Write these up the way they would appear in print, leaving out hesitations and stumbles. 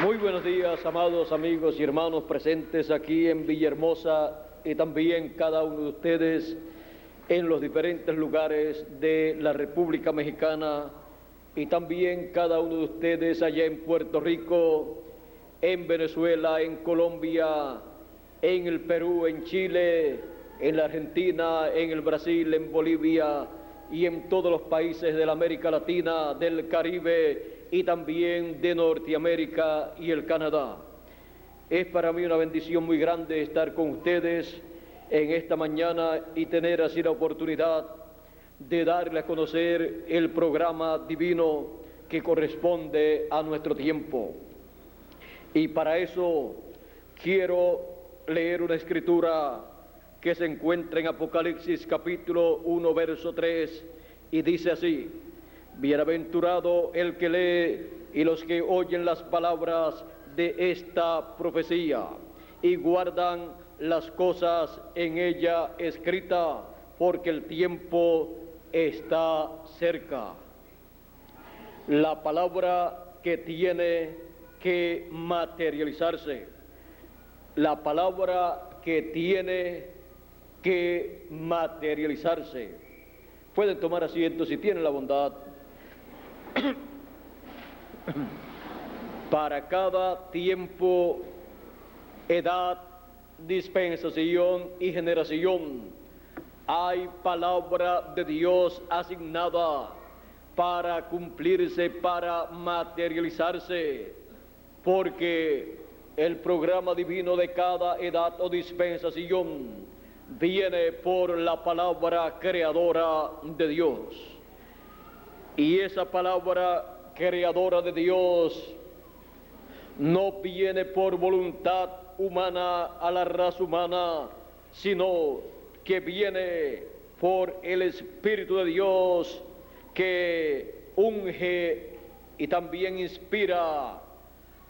Muy buenos días, amados amigos y hermanos presentes aquí en Villahermosa y también cada uno de ustedes en los diferentes lugares de la República Mexicana y también cada uno de ustedes allá en Puerto Rico, en Venezuela, en Colombia, en el Perú, en Chile, en la Argentina, en el Brasil, en Bolivia y en todos los países de la América Latina, del Caribe y también de Norteamérica y el Canadá. Es para mí una bendición muy grande estar con ustedes en esta mañana y tener así la oportunidad de darle a conocer el programa divino que corresponde a nuestro tiempo. Y para eso quiero leer una escritura que se encuentra en Apocalipsis capítulo 1, verso 3, y dice así: bienaventurado el que lee y los que oyen las palabras de esta profecía y guardan las cosas en ella escritas, porque el tiempo está cerca. La palabra que tiene que materializarse, la palabra que tiene que materializarse. Pueden tomar asiento si tienen la bondad. Para cada tiempo, edad, dispensación y generación, hay palabra de Dios asignada para cumplirse, para materializarse, porque el programa divino de cada edad o dispensación viene por la palabra creadora de Dios. Y esa palabra creadora de Dios no viene por voluntad humana a la raza humana, sino que viene por el Espíritu de Dios que unge y también inspira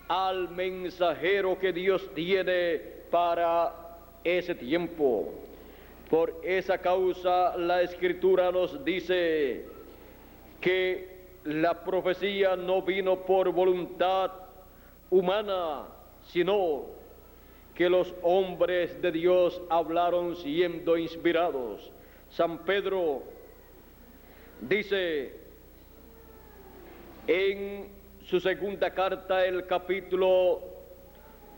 al mensajero que Dios tiene para ese tiempo. Por esa causa la Escritura nos dice que la profecía no vino por voluntad humana, sino que los hombres de Dios hablaron siendo inspirados. San Pedro dice en su segunda carta, en el capítulo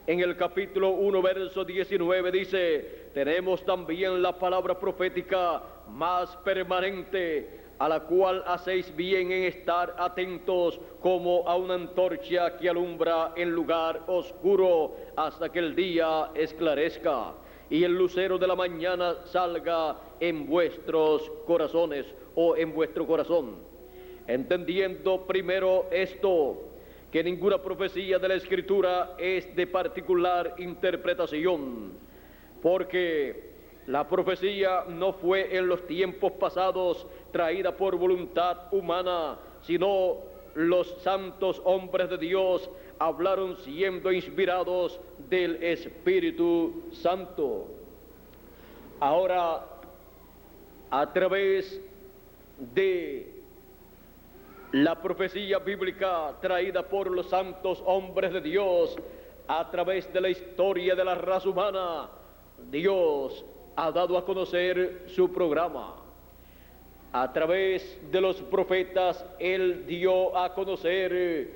1, verso 19, dice: tenemos también la palabra profética más permanente, a la cual hacéis bien en estar atentos como a una antorcha que alumbra en lugar oscuro hasta que el día esclarezca y el lucero de la mañana salga en vuestros corazones o en vuestro corazón. Entendiendo primero esto, que ninguna profecía de la Escritura es de particular interpretación, porque la profecía no fue en los tiempos pasados traída por voluntad humana, sino los santos hombres de Dios hablaron siendo inspirados del Espíritu Santo. Ahora, a través de la profecía bíblica traída por los santos hombres de Dios, a través de la historia de la raza humana, Dios ha dado a conocer su programa. A través de los profetas, Él dio a conocer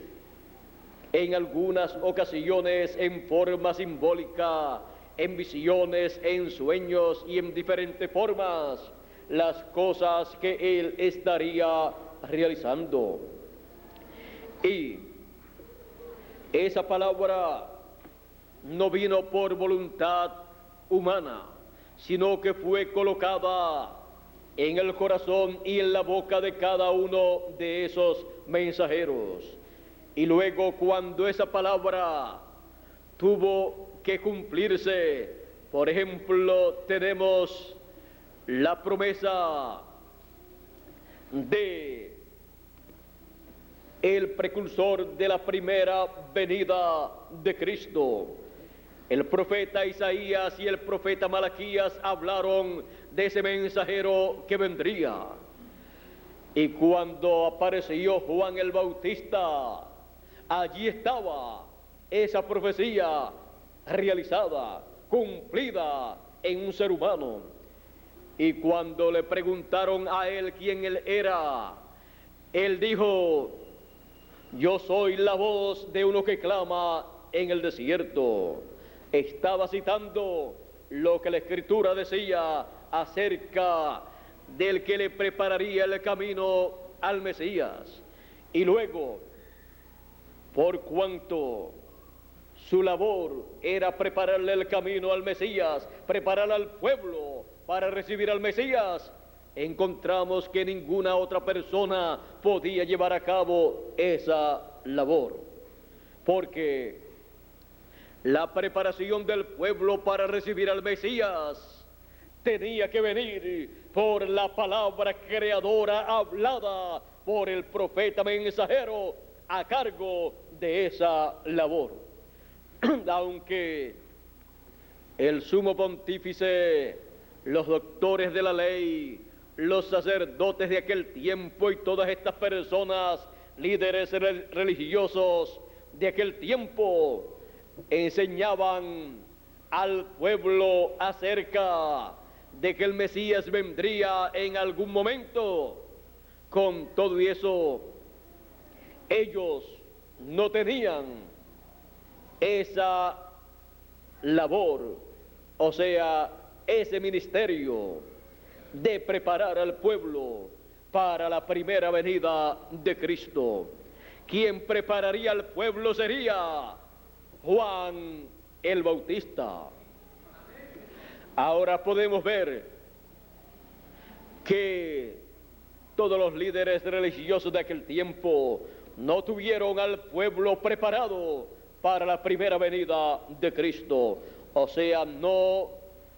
en algunas ocasiones en forma simbólica, en visiones, en sueños y en diferentes formas, las cosas que Él estaría realizando. Y esa palabra no vino por voluntad humana, sino que fue colocada en el corazón y en la boca de cada uno de esos mensajeros. Y luego, cuando esa palabra tuvo que cumplirse, por ejemplo, tenemos la promesa de el precursor de la primera venida de Cristo. El profeta Isaías y el profeta Malaquías hablaron de ese mensajero que vendría. Y cuando apareció Juan el Bautista, allí estaba esa profecía realizada, cumplida en un ser humano. Y cuando le preguntaron a él quién él era, él dijo: yo soy la voz de uno que clama en el desierto. Estaba citando lo que la Escritura decía acerca del que le prepararía el camino al Mesías. Y luego, por cuanto su labor era prepararle el camino al Mesías, preparar al pueblo para recibir al Mesías, encontramos que ninguna otra persona podía llevar a cabo esa labor, porque la preparación del pueblo para recibir al Mesías tenía que venir por la palabra creadora hablada por el profeta mensajero a cargo de esa labor. Aunque el sumo pontífice, los doctores de la ley, los sacerdotes de aquel tiempo y todas estas personas, líderes religiosos de aquel tiempo, enseñaban al pueblo acerca de que el Mesías vendría en algún momento, con todo eso, ellos no tenían esa labor, o sea, ese ministerio de preparar al pueblo para la primera venida de Cristo. Quien prepararía al pueblo sería Juan el Bautista. Ahora podemos ver que todos los líderes religiosos de aquel tiempo no tuvieron al pueblo preparado para la primera venida de Cristo. O sea, no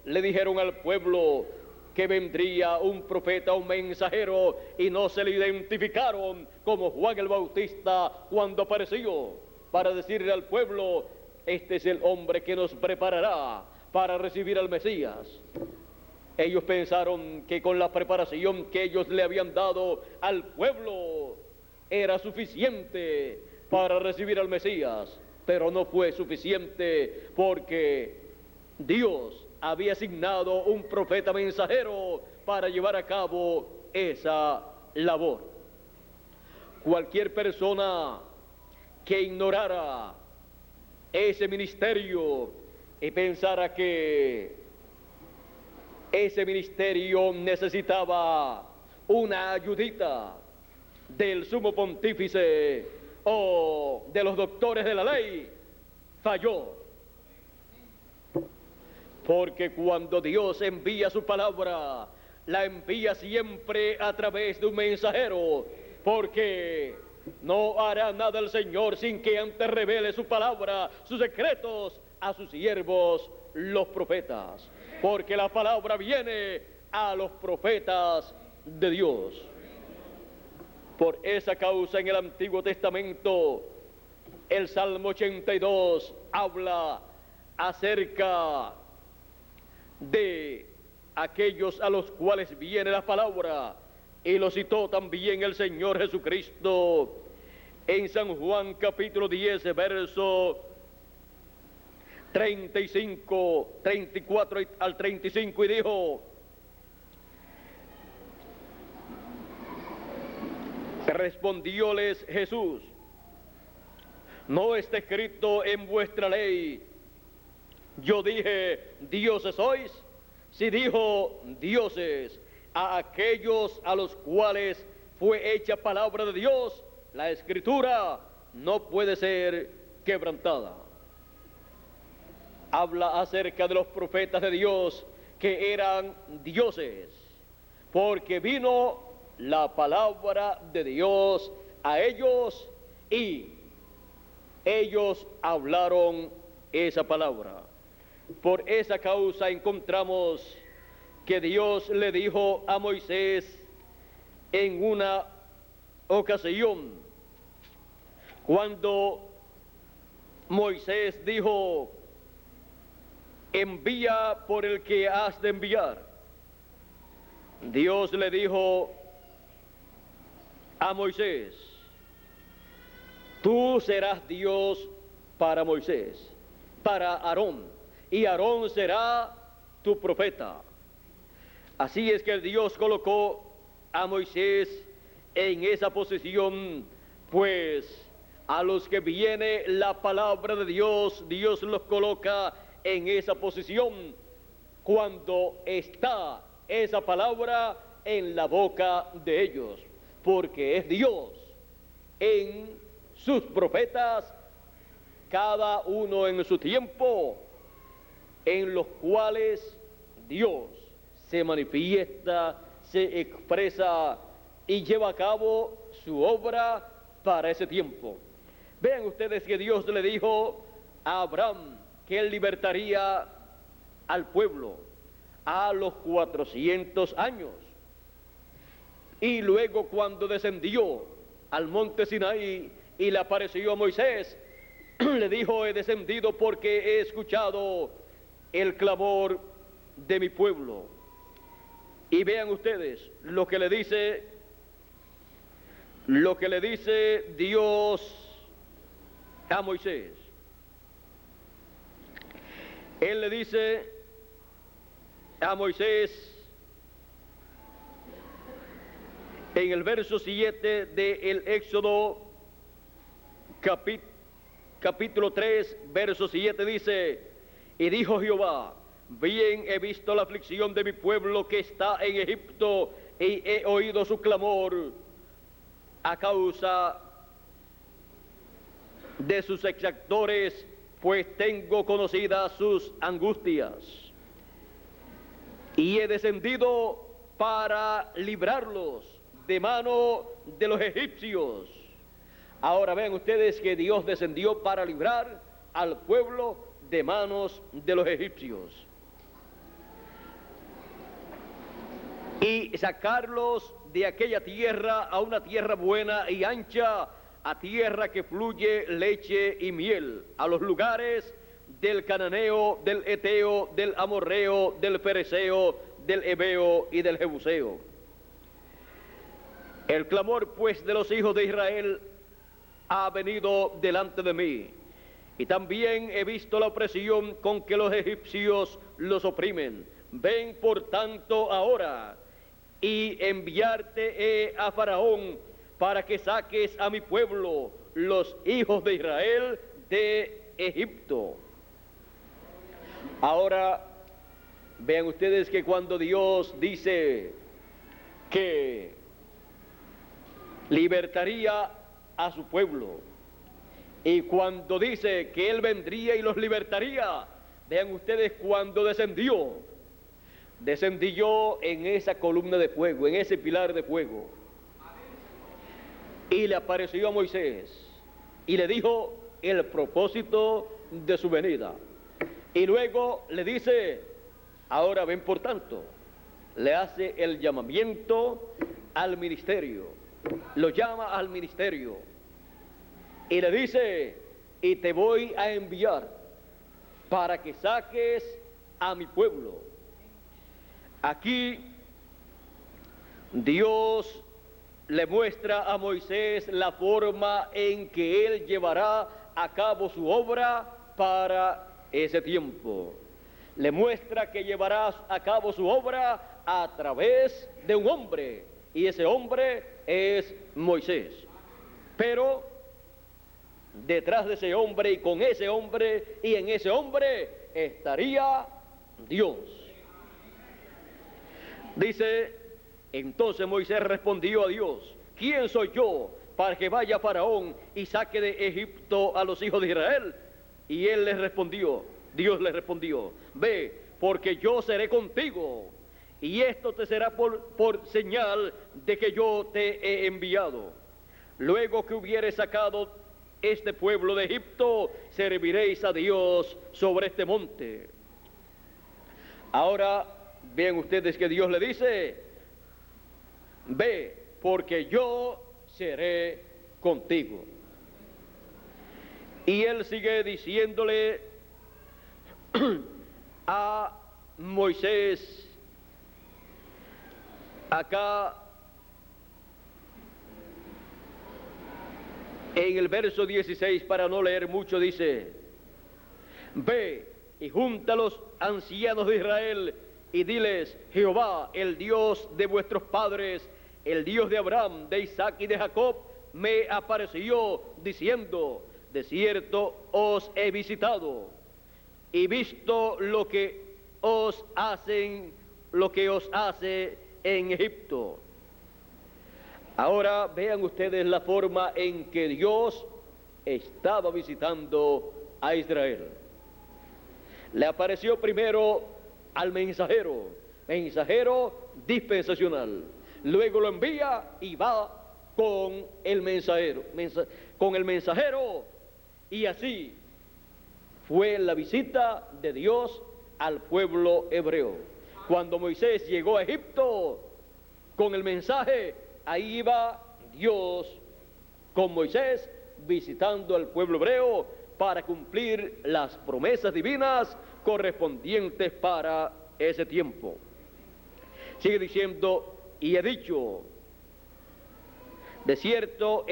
le dijeron al pueblo que vendría un profeta, un mensajero, y no se le identificaron como Juan el Bautista cuando apareció, para decirle al pueblo: este es el hombre que nos preparará para recibir al Mesías. Ellos pensaron que con la preparación que ellos le habían dado al pueblo era suficiente para recibir al Mesías, pero no fue suficiente, porque Dios había asignado un profeta mensajero para llevar a cabo esa labor. Cualquier persona que ignorara ese ministerio y pensara que ese ministerio necesitaba una ayudita del sumo pontífice o de los doctores de la ley, falló. Porque cuando Dios envía su palabra, la envía siempre a través de un mensajero, porque no hará nada el Señor sin que antes revele su palabra, sus secretos a sus siervos, los profetas. Porque la palabra viene a los profetas de Dios. Por esa causa en el Antiguo Testamento, el Salmo 82 habla acerca de aquellos a los cuales viene la palabra, y lo citó también el Señor Jesucristo en San Juan capítulo 10, verso 35, 34 al 35, y dijo: respondióles Jesús: ¿no está escrito en vuestra ley, yo dije, dioses sois? Si dijo dioses a aquellos a los cuales fue hecha palabra de Dios, la Escritura no puede ser quebrantada. Habla acerca de los profetas de Dios que eran dioses, porque vino la palabra de Dios a ellos y ellos hablaron esa palabra. Por esa causa encontramos que Dios le dijo a Moisés en una ocasión, cuando Moisés dijo: envía por el que has de enviar. Dios le dijo a Moisés: tú serás Dios para Moisés, para Aarón, y Aarón será tu profeta. Así es que Dios colocó a Moisés en esa posición, pues a los que viene la palabra de Dios, Dios los coloca en esa posición cuando está esa palabra en la boca de ellos, porque es Dios en sus profetas, cada uno en su tiempo, en los cuales Dios se manifiesta, se expresa y lleva a cabo su obra para ese tiempo. Vean ustedes que Dios le dijo a Abraham que él libertaría al pueblo a los 400 años. Y luego cuando descendió al monte Sinaí y le apareció a Moisés, le dijo: he descendido porque he escuchado el clamor de mi pueblo. Y vean ustedes lo que le dice Dios a Moisés. Él le dice a Moisés en el verso 7 del Éxodo capítulo 3, verso 7, dice: y dijo Jehová, bien he visto la aflicción de mi pueblo que está en Egipto, y he oído su clamor a causa de sus exactores, pues tengo conocidas sus angustias. Y he descendido para librarlos de mano de los egipcios. Ahora vean ustedes que Dios descendió para librar al pueblo de manos de los egipcios y sacarlos de aquella tierra a una tierra buena y ancha, a tierra que fluye leche y miel, a los lugares del cananeo, del eteo, del amorreo, del fereceo, del heveo y del jebuseo. El clamor pues de los hijos de Israel ha venido delante de mí, y también he visto la opresión con que los egipcios los oprimen. Ven por tanto ahora y enviarte a Faraón para que saques a mi pueblo, los hijos de Israel, de Egipto. Ahora vean ustedes que cuando Dios dice que libertaría a su pueblo, y cuando dice que Él vendría y los libertaría, vean ustedes cuando descendió en esa columna de fuego, en ese pilar de fuego, y le apareció a Moisés y le dijo el propósito de su venida, y luego le dice: ahora ven por tanto, le hace el llamamiento al ministerio, lo llama al ministerio y le dice: y te voy a enviar para que saques a mi pueblo. Aquí Dios le muestra a Moisés la forma en que él llevará a cabo su obra para ese tiempo. Le muestra que llevará a cabo su obra a través de un hombre, y ese hombre es Moisés. Pero detrás de ese hombre y con ese hombre y en ese hombre estaría Dios. Dice: entonces Moisés respondió a Dios: ¿quién soy yo para que vaya Faraón y saque de Egipto a los hijos de Israel? Y él les respondió, Dios les respondió: ve, porque yo seré contigo, y esto te será por señal de que yo te he enviado. Luego que hubiere sacado este pueblo de Egipto, serviréis a Dios sobre este monte. Ahora vean ustedes que Dios le dice: ve, porque yo seré contigo. Y él sigue diciéndole a Moisés acá En el verso 16, para no leer mucho, dice: ve y junta a los ancianos de Israel y diles: Jehová, el Dios de vuestros padres, el Dios de Abraham, de Isaac y de Jacob, me apareció diciendo: de cierto os he visitado y visto lo que os hace en Egipto. Ahora vean ustedes la forma en que Dios estaba visitando a Israel. Le apareció primero al mensajero dispensacional. Luego lo envía y va con el mensajero, y así fue la visita de Dios al pueblo hebreo. Cuando Moisés llegó a Egipto con el mensaje, ahí iba Dios con Moisés visitando al pueblo hebreo para cumplir las promesas divinas correspondientes para ese tiempo. Sigue diciendo: y he dicho, de cierto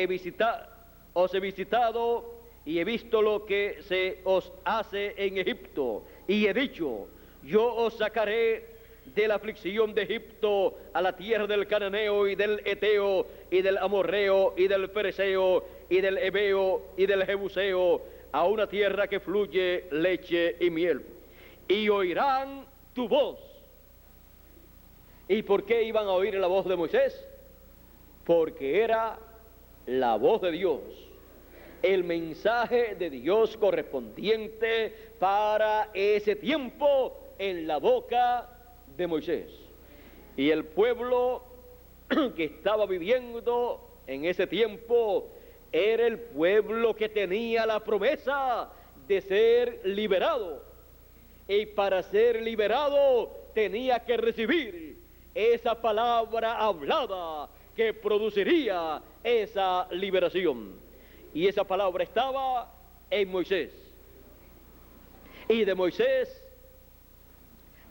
os he visitado y he visto lo que se os hace en Egipto. Y he dicho: yo os sacaré de la aflicción de Egipto a la tierra del Cananeo y del Eteo y del Amorreo y del Fereceo y del Ebeo y del Jebuseo, a una tierra que fluye leche y miel. Y oirán tu voz. ¿Y por qué iban a oír la voz de Moisés? Porque era la voz de Dios, el mensaje de Dios correspondiente para ese tiempo en la boca de Moisés. Y el pueblo que estaba viviendo en ese tiempo era el pueblo que tenía la promesa de ser liberado, y para ser liberado tenía que recibir esa palabra hablada que produciría esa liberación. Y esa palabra estaba en Moisés, y de Moisés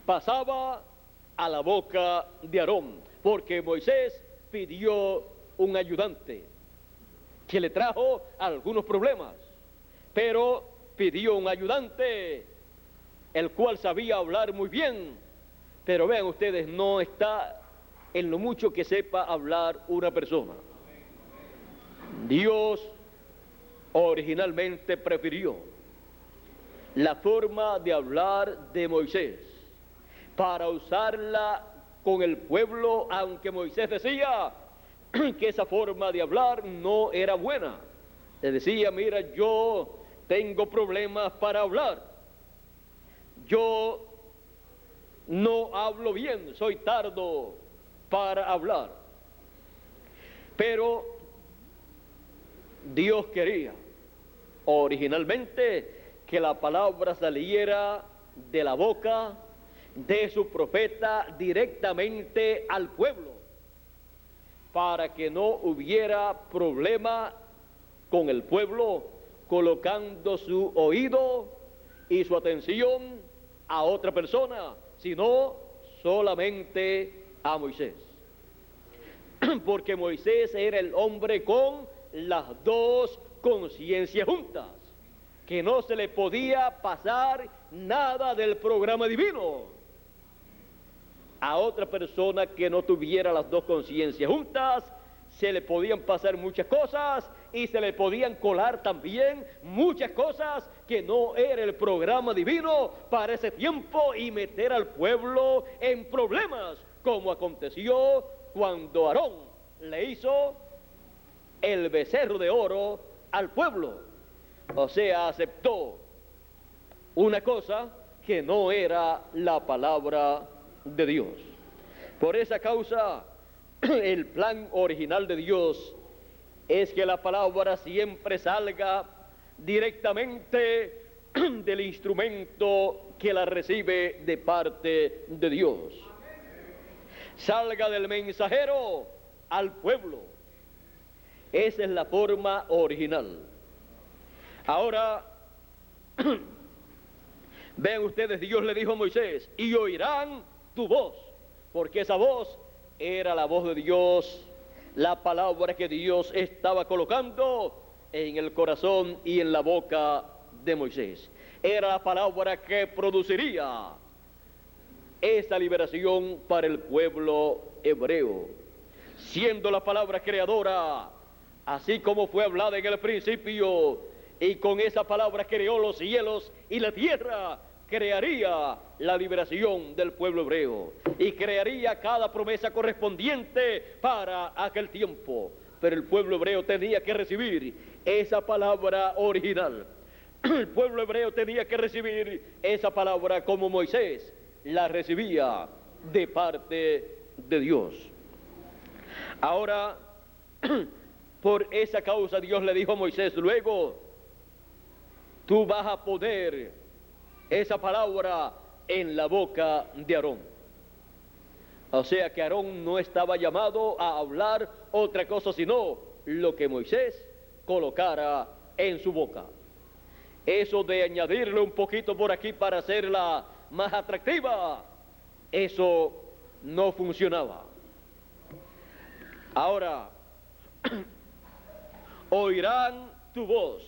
pasaba a la boca de Aarón, porque Moisés pidió un ayudante que le trajo algunos problemas, pero pidió un ayudante el cual sabía hablar muy bien. Pero vean ustedes, no está en lo mucho que sepa hablar una persona. Dios originalmente prefirió la forma de hablar de Moisés para usarla con el pueblo, aunque Moisés decía que esa forma de hablar no era buena. Le decía: mira, yo tengo problemas para hablar, yo no hablo bien, soy tardo para hablar. Pero Dios quería originalmente que la palabra saliera de la boca de su profeta directamente al pueblo, para que no hubiera problema con el pueblo colocando su oído y su atención a otra persona, sino solamente a Moisés. Porque Moisés era el hombre con las dos conciencias juntas, que no se le podía pasar nada del programa divino a otra persona que no tuviera las dos conciencias juntas. Se le podían pasar muchas cosas y se le podían colar también muchas cosas que no era el programa divino para ese tiempo, y meter al pueblo en problemas, como aconteció cuando Aarón le hizo el becerro de oro al pueblo. O sea, aceptó una cosa que no era la palabra de Dios. Por esa causa, el plan original de Dios es que la palabra siempre salga directamente del instrumento que la recibe de parte de Dios. Salga del mensajero al pueblo. Esa es la forma original. Ahora, vean ustedes, Dios le dijo a Moisés: y oirán tu voz, porque esa voz era la voz de Dios, la palabra que Dios estaba colocando en el corazón y en la boca de Moisés. Era la palabra que produciría esa liberación para el pueblo hebreo, siendo la palabra creadora, así como fue hablada en el principio, y con esa palabra creó los cielos y la tierra, crearía la liberación del pueblo hebreo y crearía cada promesa correspondiente para aquel tiempo. Pero el pueblo hebreo tenía que recibir esa palabra original. El pueblo hebreo tenía que recibir esa palabra como Moisés la recibía de parte de Dios. Ahora, por esa causa Dios le dijo a Moisés, luego tú vas a poner esa palabra en la boca de Aarón. O sea que Aarón no estaba llamado a hablar otra cosa sino lo que Moisés colocara en su boca. Eso de añadirle un poquito por aquí para hacerla más atractiva, eso no funcionaba. Ahora, oirán tu voz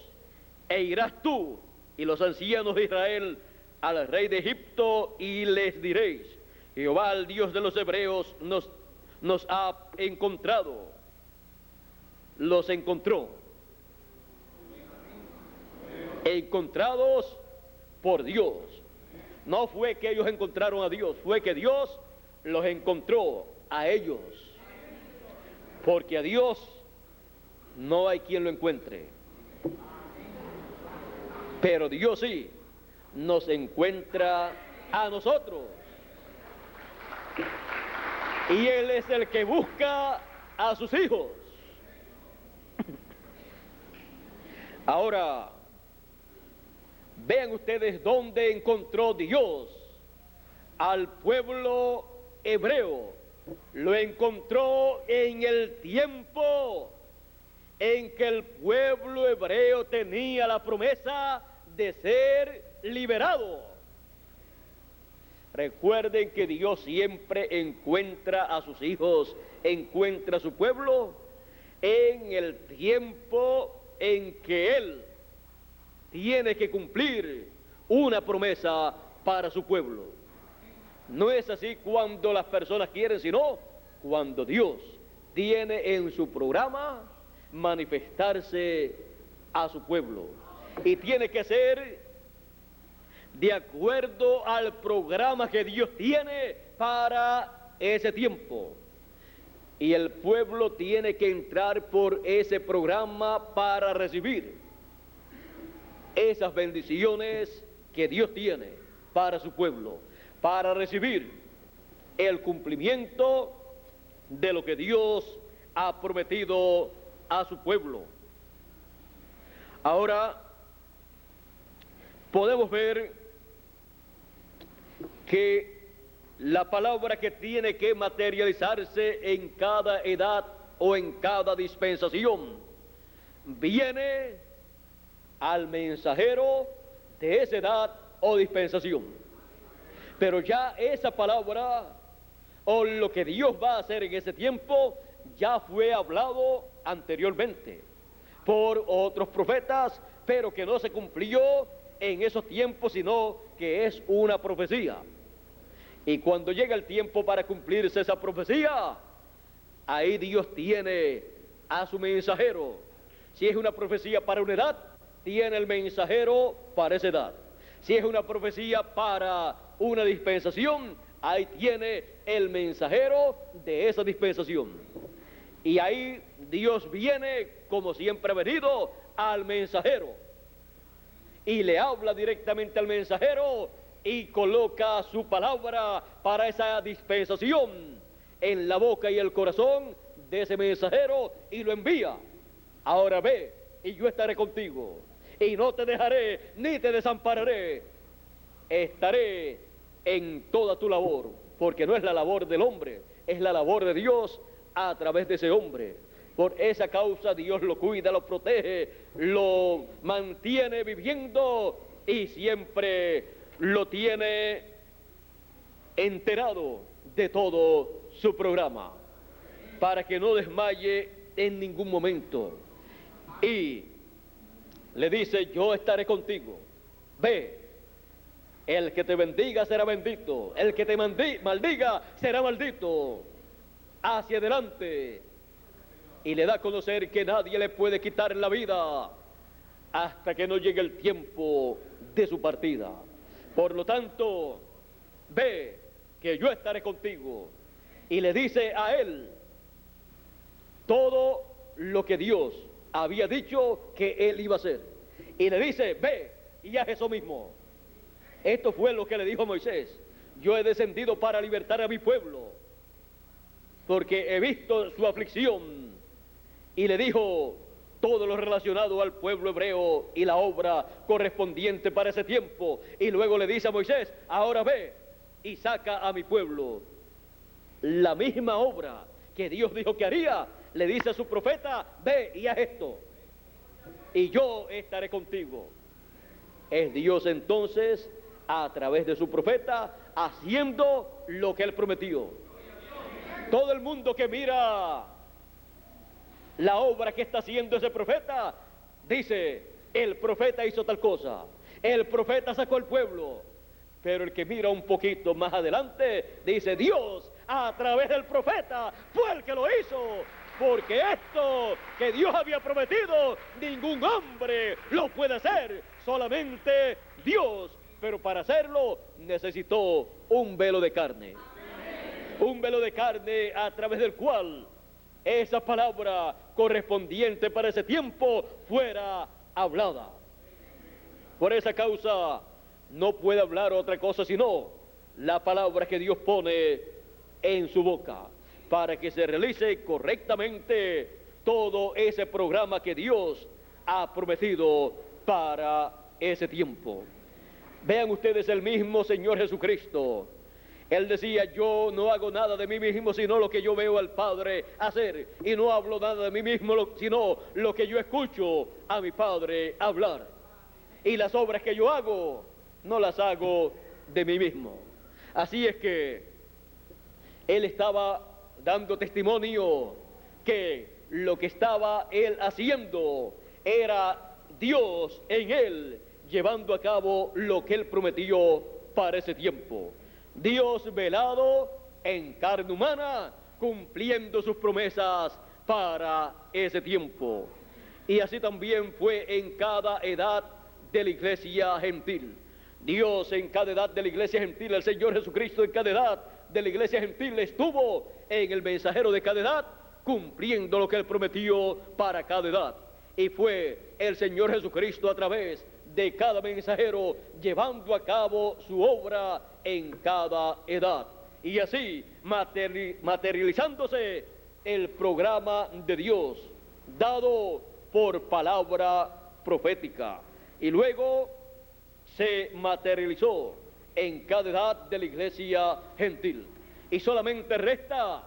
e irás tú y los ancianos de Israel al rey de Egipto y les diréis, Jehová, el Dios de los hebreos, nos ha encontrado. Los encontró. Encontrados por Dios. No fue que ellos encontraron a Dios, fue que Dios los encontró a ellos. Porque a Dios no hay quien lo encuentre. Pero Dios sí nos encuentra a nosotros. Y Él es el que busca a sus hijos. Ahora, vean ustedes dónde encontró Dios al pueblo hebreo. Lo encontró en el tiempo en que el pueblo hebreo tenía la promesa de ser liberado. Recuerden que Dios siempre encuentra a sus hijos, encuentra a su pueblo en el tiempo en que Él tiene que cumplir una promesa para su pueblo. No es así cuando las personas quieren, sino cuando Dios tiene en su programa manifestarse a su pueblo. Y tiene que ser de acuerdo al programa que Dios tiene para ese tiempo. Y el pueblo tiene que entrar por ese programa para recibir esas bendiciones que Dios tiene para su pueblo, para recibir el cumplimiento de lo que Dios ha prometido a su pueblo. Ahora podemos ver que la palabra que tiene que materializarse en cada edad o en cada dispensación viene al mensajero de esa edad o dispensación. Pero ya esa palabra o lo que Dios va a hacer en ese tiempo ya fue hablado anteriormente por otros profetas, pero que no se cumplió en esos tiempos, sino que es una profecía. Y cuando llega el tiempo para cumplirse esa profecía, ahí Dios tiene a su mensajero. Si es una profecía para una edad, tiene el mensajero para esa edad. Si es una profecía para una dispensación, ahí tiene el mensajero de esa dispensación. Y ahí Dios viene, como siempre ha venido, al mensajero. Y le habla directamente al mensajero y coloca su palabra para esa dispensación en la boca y el corazón de ese mensajero y lo envía. Ahora ve, y yo estaré contigo, y no te dejaré ni te desampararé. Estaré en toda tu labor, porque no es la labor del hombre, es la labor de Dios a través de ese hombre. Por esa causa Dios lo cuida, lo protege, lo mantiene viviendo y siempre lo tiene enterado de todo su programa, para que no desmaye en ningún momento. Y le dice: yo estaré contigo, ve, el que te bendiga será bendito, el que te maldiga será maldito, hacia adelante. Y le da a conocer que nadie le puede quitar la vida hasta que no llegue el tiempo de su partida. Por lo tanto, ve que yo estaré contigo. Y le dice a él todo lo que Dios había dicho que él iba a hacer. Y le dice: ve y haz eso mismo. Esto fue lo que le dijo a Moisés: yo he descendido para libertar a mi pueblo, porque he visto su aflicción. Y le dijo todo lo relacionado al pueblo hebreo y la obra correspondiente para ese tiempo. Y luego le dice a Moisés: ahora ve y saca a mi pueblo. La misma obra que Dios dijo que haría, le dice a su profeta: ve y haz esto, y yo estaré contigo. Es Dios entonces, a través de su profeta, haciendo lo que él prometió. Todo el mundo que mira la obra que está haciendo ese profeta, dice: el profeta hizo tal cosa, el profeta sacó al pueblo. Pero el que mira un poquito más adelante, dice: Dios, a través del profeta, fue el que lo hizo. Porque esto que Dios había prometido, ningún hombre lo puede hacer, solamente Dios. Pero para hacerlo necesitó un velo de carne. Un velo de carne a través del cual esa palabra correspondiente para ese tiempo fuera hablada. Por esa causa no puede hablar otra cosa sino la palabra que Dios pone en su boca, para que se realice correctamente todo ese programa que Dios ha prometido para ese tiempo. Vean ustedes, el mismo Señor Jesucristo, Él decía: yo no hago nada de mí mismo, sino lo que yo veo al Padre hacer, y no hablo nada de mí mismo, sino lo que yo escucho a mi Padre hablar. Y las obras que yo hago, no las hago de mí mismo. Así es que Él estaba dando testimonio que lo que estaba Él haciendo era Dios en Él, llevando a cabo lo que Él prometió para ese tiempo. Dios velado en carne humana, cumpliendo sus promesas para ese tiempo. Y así también fue en cada edad de la iglesia gentil. Dios en cada edad de la iglesia gentil, el Señor Jesucristo en cada edad de la iglesia gentil estuvo en el mensajero de cada edad, cumpliendo lo que Él prometió para cada edad. Y fue el Señor Jesucristo a través de cada mensajero llevando a cabo su obra en cada edad. Y así materializándose el programa de Dios dado por palabra profética. Y luego se materializó en cada edad de la iglesia gentil. Y solamente resta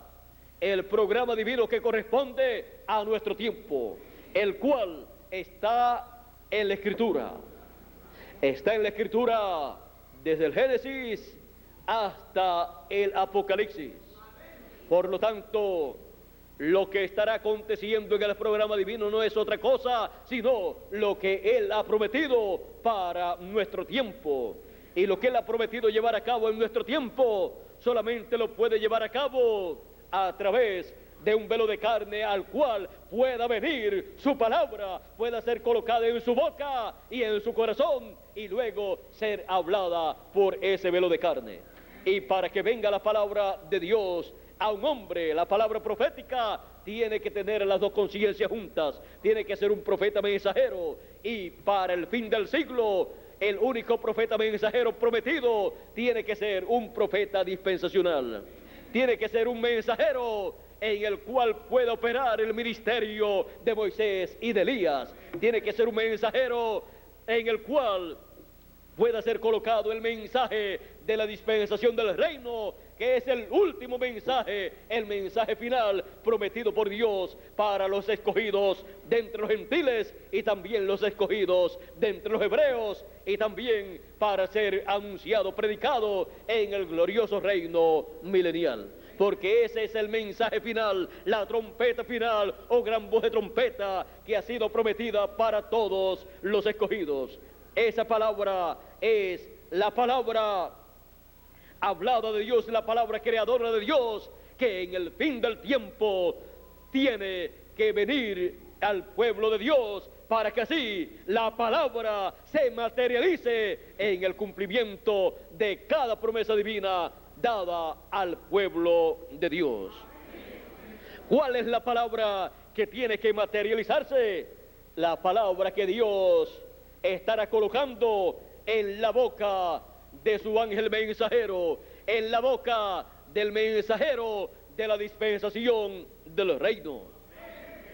el programa divino que corresponde a nuestro tiempo, el cual está en la Escritura. Está en la Escritura desde el Génesis hasta el Apocalipsis. Por lo tanto, lo que estará aconteciendo en el programa divino no es otra cosa sino lo que Él ha prometido para nuestro tiempo. Y lo que Él ha prometido llevar a cabo en nuestro tiempo, solamente lo puede llevar a cabo a través de un velo de carne al cual pueda venir su palabra, pueda ser colocada en su boca y en su corazón, y luego ser hablada por ese velo de carne. Y para que venga la palabra de Dios a un hombre, la palabra profética tiene que tener las dos conciencias juntas, tiene que ser un profeta mensajero, y para el fin del siglo, el único profeta mensajero prometido tiene que ser un profeta dispensacional, tiene que ser un mensajero en el cual pueda operar el ministerio de Moisés y de Elías, tiene que ser un mensajero en el cual pueda ser colocado el mensaje de la dispensación del reino, que es el último mensaje, el mensaje final prometido por Dios para los escogidos de entre los gentiles y también los escogidos de entre los hebreos, y también para ser anunciado, predicado en el glorioso reino milenial. porque ese es el mensaje final, la trompeta final o gran voz de trompeta que ha sido prometida para todos los escogidos. Esa palabra es la palabra hablada de Dios, la palabra creadora de Dios, que en el fin del tiempo tiene que venir al pueblo de Dios para que así la palabra se materialice en el cumplimiento de cada promesa divina dada al pueblo de Dios. ¿Cuál es la palabra que tiene que materializarse? La palabra que Dios estará colocando en la boca de su ángel mensajero, en la boca del mensajero de la dispensación del reino,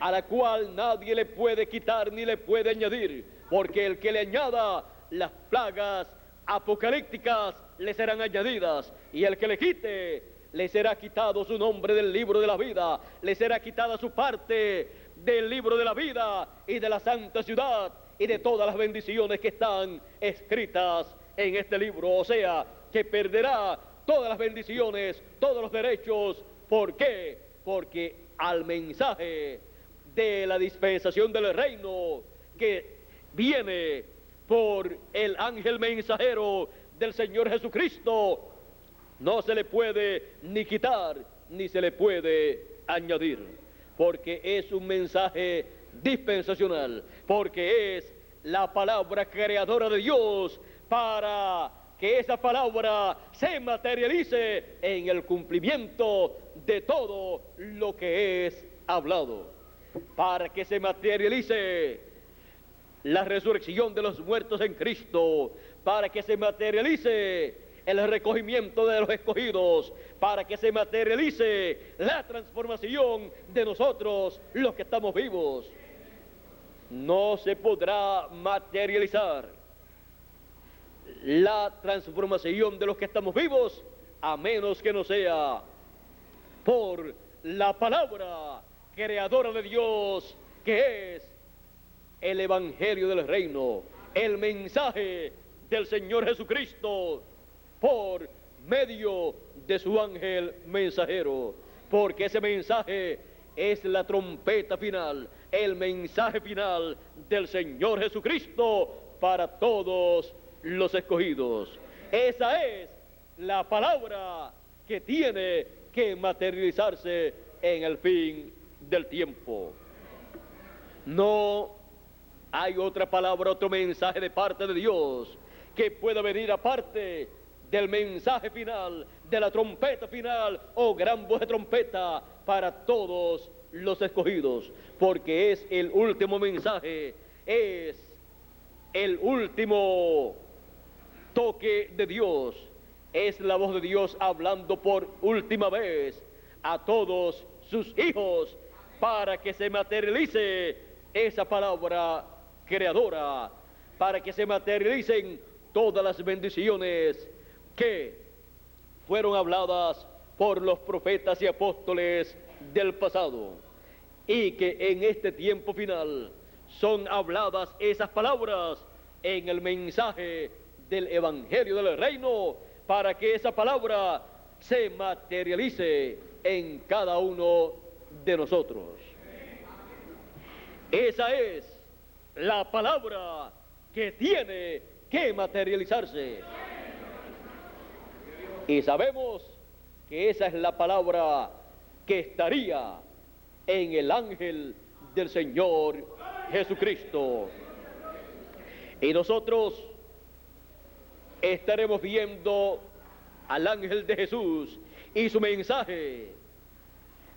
a la cual nadie le puede quitar ni le puede añadir, porque el que le añada las plagas apocalípticas le serán añadidas, y el que le quite, le será quitado su nombre del libro de la vida, le será quitada su parte del libro de la vida y de la santa ciudad y de todas las bendiciones que están escritas en este libro. O sea, que perderá todas las bendiciones, todos los derechos. ¿Por qué? Porque al mensaje de la dispensación del reino que viene por el ángel mensajero del Señor Jesucristo, no se le puede ni quitar ni se le puede añadir, porque es un mensaje dispensacional, porque es la palabra creadora de Dios para que esa palabra se materialice en el cumplimiento de todo lo que es hablado, para que se materialice la resurrección de los muertos en Cristo, para que se materialice el recogimiento de los escogidos, para que se materialice la transformación de nosotros los que estamos vivos. No se podrá materializar la transformación de los que estamos vivos a menos que no sea por la palabra creadora de Dios, que es el evangelio del reino, el mensaje del Señor Jesucristo por medio de su ángel mensajero, porque ese mensaje es la trompeta final, el mensaje final del Señor Jesucristo para todos los escogidos. Esa es la palabra que tiene que materializarse en el fin del tiempo. No hay otra palabra, otro mensaje de parte de Dios que pueda venir aparte del mensaje final, de la trompeta final o gran voz de trompeta para todos los escogidos, porque es el último mensaje, es el último toque de Dios, es la voz de Dios hablando por última vez a todos sus hijos para que se materialice esa palabra creadora, para que se materialicen todas las bendiciones que fueron habladas por los profetas y apóstoles del pasado, y que en este tiempo final son habladas esas palabras en el mensaje del evangelio del reino, para que esa palabra se materialice en cada uno de nosotros. Esa es la palabra que tiene que materializarse, y sabemos que esa es la palabra que estaría en el ángel del Señor Jesucristo. Y nosotros estaremos viendo al ángel de Jesús y su mensaje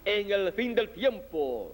en el fin del tiempo,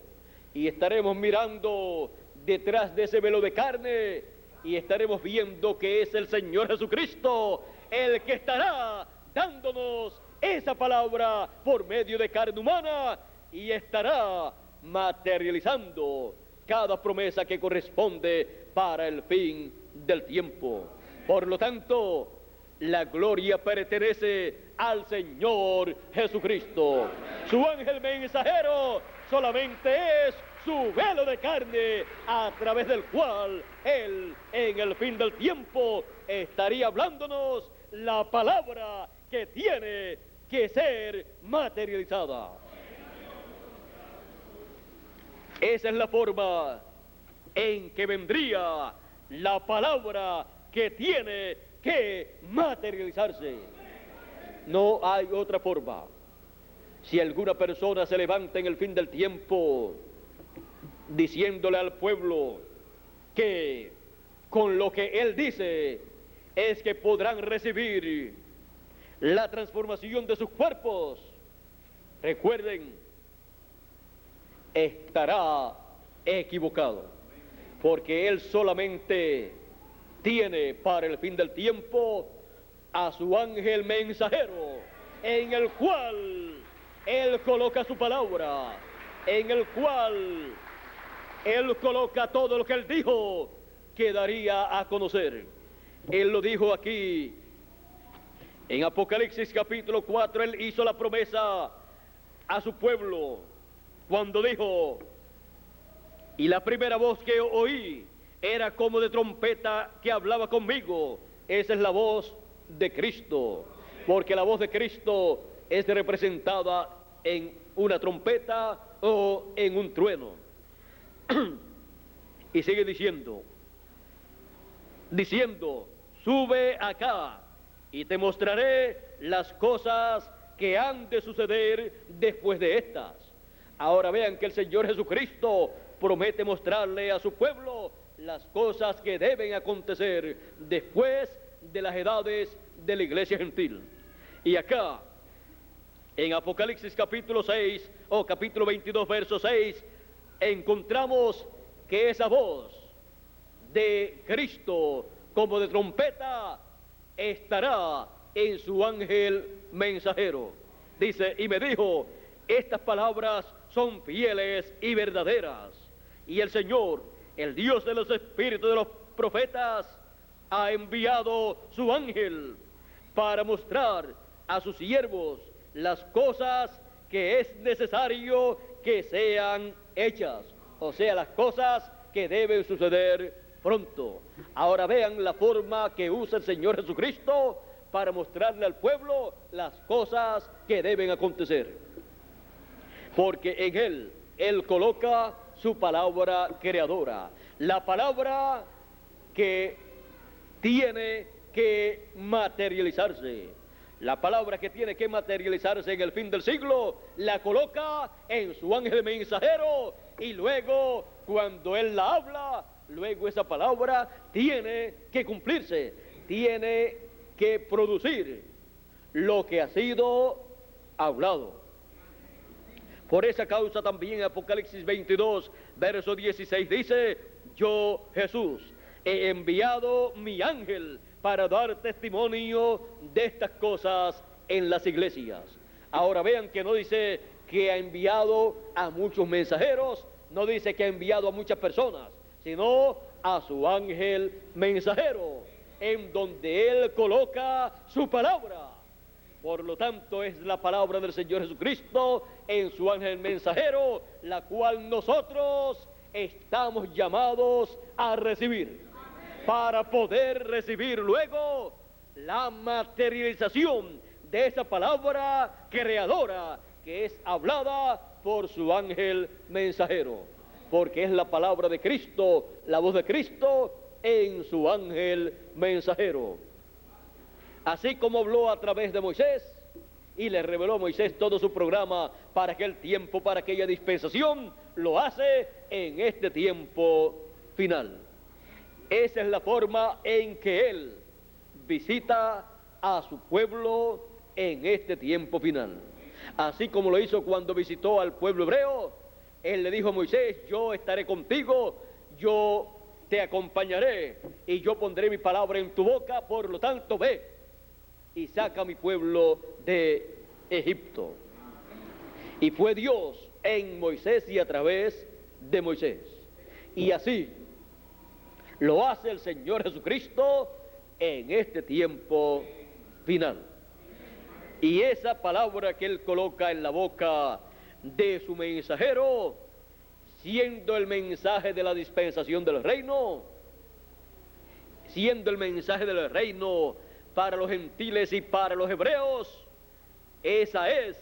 y estaremos mirando detrás de ese velo de carne y estaremos viendo que es el Señor Jesucristo el que estará dándonos esa palabra por medio de carne humana y estará materializando cada promesa que corresponde para el fin del tiempo. Por lo tanto, la gloria pertenece al Señor Jesucristo. Su ángel mensajero solamente es su velo de carne a través del cual Él en el fin del tiempo estaría hablándonos la palabra que tiene que ser materializada. Esa es la forma en que vendría la palabra que tiene que materializarse. No hay otra forma. Si alguna persona se levanta en el fin del tiempo diciéndole al pueblo que con lo que él dice es que podrán recibir la transformación de sus cuerpos, recuerden, estará equivocado, porque él solamente tiene para el fin del tiempo a su ángel mensajero, en el cual él coloca su palabra, en el cual él coloca todo lo que él dijo que daría a conocer. Él lo dijo aquí en Apocalipsis capítulo 4. Él hizo la promesa a su pueblo cuando dijo: y la primera voz que oí era como de trompeta que hablaba conmigo. Esa es la voz de Cristo, porque la voz de Cristo es representada en una trompeta o en un trueno. Y sigue diciendo, sube acá y te mostraré las cosas que han de suceder después de estas. Ahora vean que el Señor Jesucristo promete mostrarle a su pueblo las cosas que deben acontecer después de las edades de la iglesia gentil. Y acá, en Apocalipsis capítulo 6, o capítulo 22, verso 6, encontramos que esa voz de Cristo, como de trompeta, estará en su ángel mensajero. Dice, y me dijo, estas palabras son fieles y verdaderas. Y el Señor, el Dios de los espíritus de los profetas, ha enviado su ángel para mostrar a sus siervos las cosas que es necesario que sean hechas, o sea, las cosas que deben suceder pronto. Ahora vean la forma que usa el Señor Jesucristo para mostrarle al pueblo las cosas que deben acontecer, porque en Él coloca su palabra creadora, la palabra que tiene que materializarse. La palabra que tiene que materializarse en el fin del siglo, la coloca en su ángel mensajero, y luego, cuando Él la habla, luego esa palabra tiene que cumplirse, tiene que producir lo que ha sido hablado. Por esa causa también Apocalipsis 22, verso 16 dice, yo, Jesús, he enviado mi ángel para dar testimonio de estas cosas en las iglesias. Ahora vean que no dice que ha enviado a muchos mensajeros, no dice que ha enviado a muchas personas, sino a su ángel mensajero, en donde Él coloca su palabra. Por lo tanto, es la palabra del Señor Jesucristo en su ángel mensajero, la cual nosotros estamos llamados a recibir, para poder recibir luego la materialización de esa palabra creadora que es hablada por su ángel mensajero, porque es la palabra de Cristo, la voz de Cristo en su ángel mensajero. Así como habló a través de Moisés y le reveló a Moisés todo su programa para aquel tiempo, para aquella dispensación, lo hace en este tiempo final. Esa es la forma en que Él visita a su pueblo en este tiempo final. Así como lo hizo cuando visitó al pueblo hebreo, Él le dijo a Moisés, yo estaré contigo, yo te acompañaré y yo pondré mi palabra en tu boca, por lo tanto ve y saca a mi pueblo de Egipto. Y fue Dios en Moisés y a través de Moisés. Y así lo hace el Señor Jesucristo en este tiempo final. Y esa palabra que Él coloca en la boca de su mensajero, siendo el mensaje de la dispensación del reino, siendo el mensaje del reino para los gentiles y para los hebreos, esa es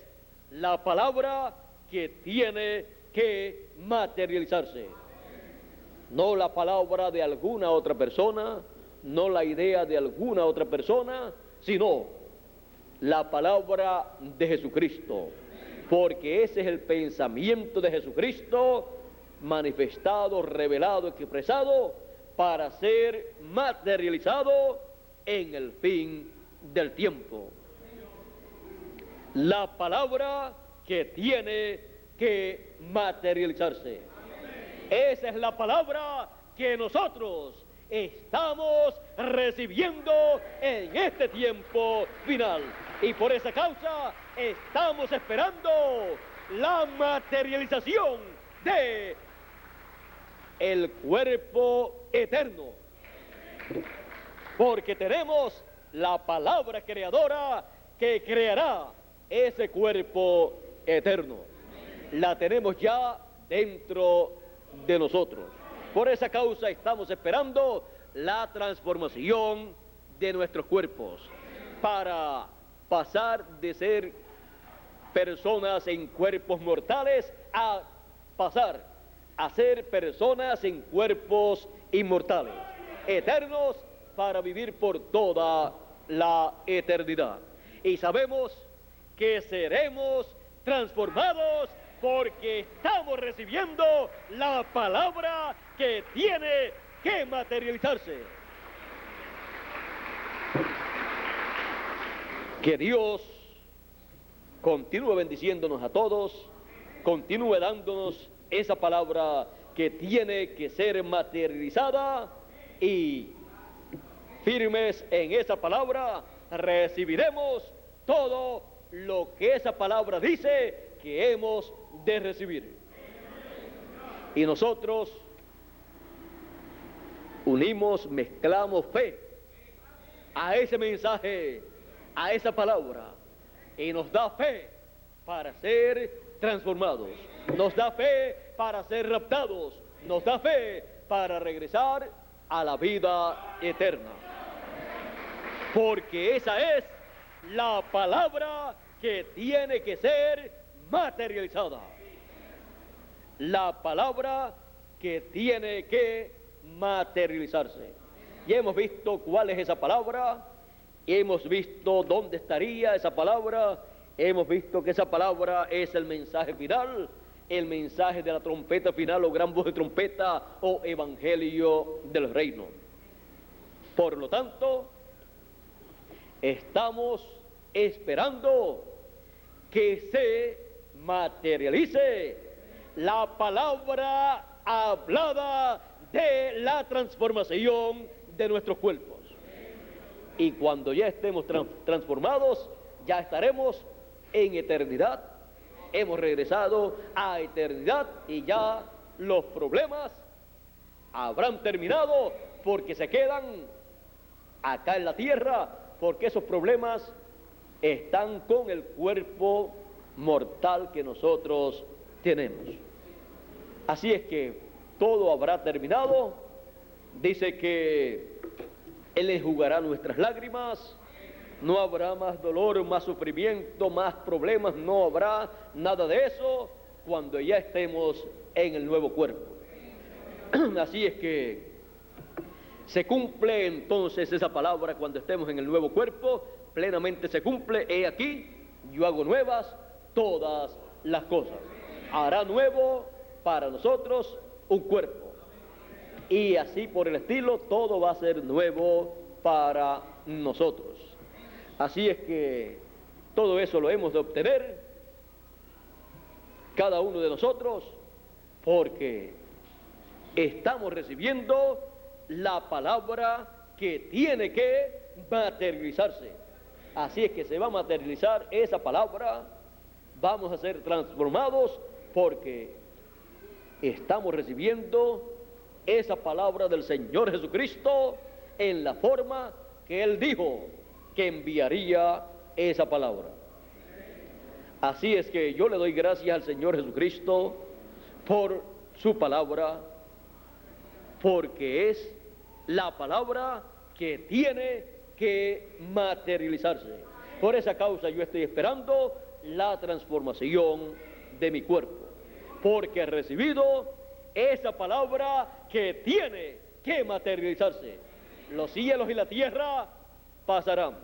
la palabra que tiene que materializarse. No la palabra de alguna otra persona, no la idea de alguna otra persona, sino la palabra de Jesucristo. Porque ese es el pensamiento de Jesucristo manifestado, revelado, expresado para ser materializado en el fin del tiempo. La palabra que tiene que materializarse. Esa es la palabra que nosotros estamos recibiendo en este tiempo final. Y por esa causa estamos esperando la materialización de el cuerpo eterno. Porque tenemos la palabra creadora que creará ese cuerpo eterno. La tenemos ya dentro de nosotros. Por esa causa estamos esperando la transformación de nuestros cuerpos para pasar de ser personas en cuerpos mortales a pasar a ser personas en cuerpos inmortales, eternos, para vivir por toda la eternidad. Y sabemos que seremos transformados porque estamos recibiendo la palabra que tiene que materializarse. Que Dios continúe bendiciéndonos a todos, continúe dándonos esa palabra que tiene que ser materializada, y firmes en esa palabra recibiremos todo lo que esa palabra dice que hemos de recibir. Y nosotros unimos, mezclamos fe a ese mensaje, a esa palabra, y nos da fe para ser transformados, nos da fe para ser raptados, nos da fe para regresar a la vida eterna. Porque esa es la palabra que tiene que ser materializada. La palabra que tiene que materializarse. Y hemos visto cuál es esa palabra, hemos visto dónde estaría esa palabra, hemos visto que esa palabra es el mensaje final, el mensaje de la trompeta final o gran voz de trompeta o evangelio del reino. Por lo tanto, estamos esperando que se materialice la palabra hablada de la transformación de nuestros cuerpos. Y cuando ya estemos transformados, ya estaremos en eternidad. Hemos regresado a eternidad y ya los problemas habrán terminado, porque se quedan acá en la tierra, porque esos problemas están con el cuerpo mortal que nosotros tenemos. Así es que todo habrá terminado. Dice que Él enjugará nuestras lágrimas, no habrá más dolor, más sufrimiento, más problemas, no habrá nada de eso cuando ya estemos en el nuevo cuerpo. Así es que se cumple entonces esa palabra cuando estemos en el nuevo cuerpo, plenamente se cumple. He aquí, yo hago nuevas todas las cosas. Hará nuevo para nosotros un cuerpo. Y así por el estilo, todo va a ser nuevo para nosotros. Así es que todo eso lo hemos de obtener, cada uno de nosotros, porque estamos recibiendo la palabra que tiene que materializarse. Así es que se va a materializar esa palabra, vamos a ser transformados porque estamos recibiendo esa palabra del Señor Jesucristo en la forma que Él dijo que enviaría esa palabra. Así es que yo le doy gracias al Señor Jesucristo por su palabra, porque es la palabra que tiene que materializarse. Por esa causa yo estoy esperando la transformación de mi cuerpo, porque he recibido esa palabra que tiene que materializarse. Los cielos y la tierra pasarán,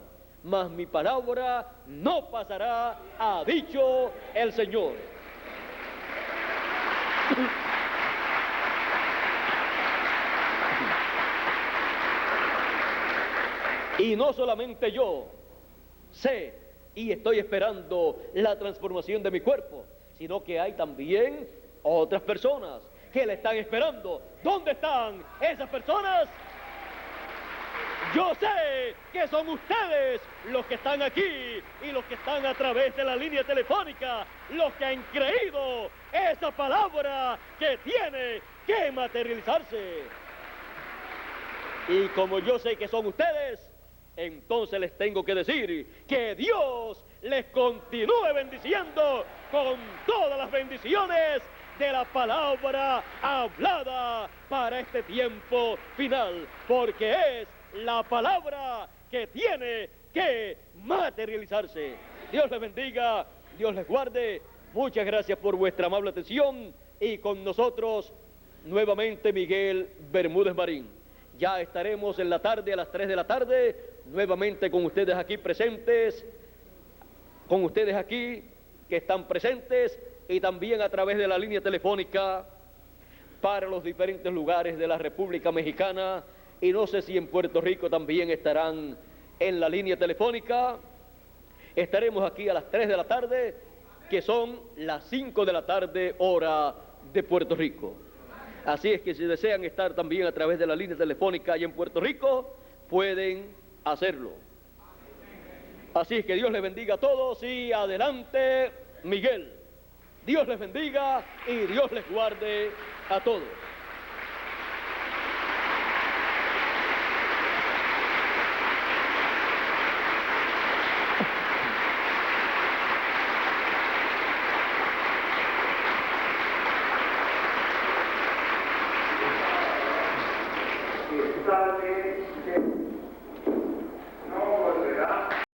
mas mi palabra no pasará, ha dicho el Señor. Y no solamente yo sé y estoy esperando la transformación de mi cuerpo, sino que hay también otras personas que le están esperando. ¿Dónde están esas personas? Yo sé que son ustedes los que están aquí y los que están a través de la línea telefónica, los que han creído esa palabra que tiene que materializarse. Y como yo sé que son ustedes, entonces les tengo que decir que Dios les continúe bendiciendo con todas las bendiciones de la palabra hablada para este tiempo final, porque es la palabra que tiene que materializarse. Dios les bendiga, Dios les guarde. Muchas gracias por vuestra amable atención, y con nosotros nuevamente Miguel Bermúdez Marín. Ya estaremos en la tarde, a las 3 de la tarde, nuevamente con ustedes aquí presentes, con ustedes aquí que están presentes, y también a través de la línea telefónica para los diferentes lugares de la República Mexicana, y no sé si en Puerto Rico también estarán en la línea telefónica. Estaremos aquí a las 3 de la tarde, que son las 5 de la tarde, hora de Puerto Rico. Así es que si desean estar también a través de la línea telefónica allá en Puerto Rico, pueden hacerlo. Así es que Dios les bendiga a todos, y adelante Miguel. Dios les bendiga y Dios les guarde a todos. Salve